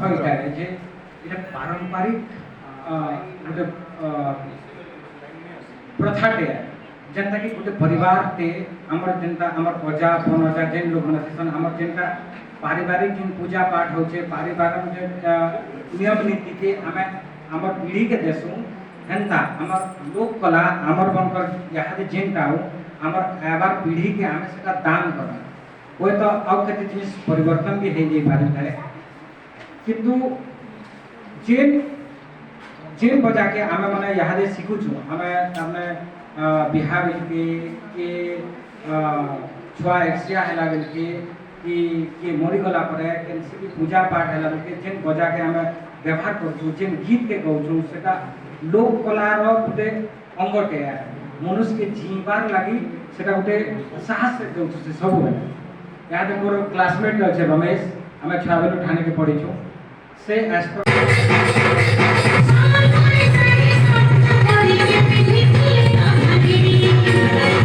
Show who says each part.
Speaker 1: ଏଇଟା ଯେ ଏଇଟା ପାରମ୍ପରିକ ଗୋଟେ प्रथाटे जेनता कि गोटे परिवार ते हमर जेनता हमर अजा पनजा जेन लोग मन थिसन हमर जेनता पारिवारिक जिन पूजा पाठ होचे पारिवारिक जे नियम नीति के हमें हमर पीढ़ी के देसु हेनता हमर लोक कला हमर बनकर यहादे जेनता हो हमर एबार पीढ़ी के हमें सेटा दान करन कोई तो अब कते जिनिस परिवर्तन भी हे जे पारि थाए किंतु जेन जेन बजा के आमे माने यहादे शिखुछु हमें हमने बिहार के छुआ एक्सिया हैला बेल के मरी गला परे केनसी की पूजा पाठ हैला बेल के जेन बजा के हमें व्यवहार करछु जेन गीत के गौछु सेटा लोक कला रो गुटे अंगटे मनुष्य के जीवार लागि सेटा गुटे साहस से गौछु से सब बेले याद मोर क्लासमेट अछि रमेश हमें छुआ बेलु ठाणे के पढिछु से एस्ट्रो
Speaker 2: Thank you.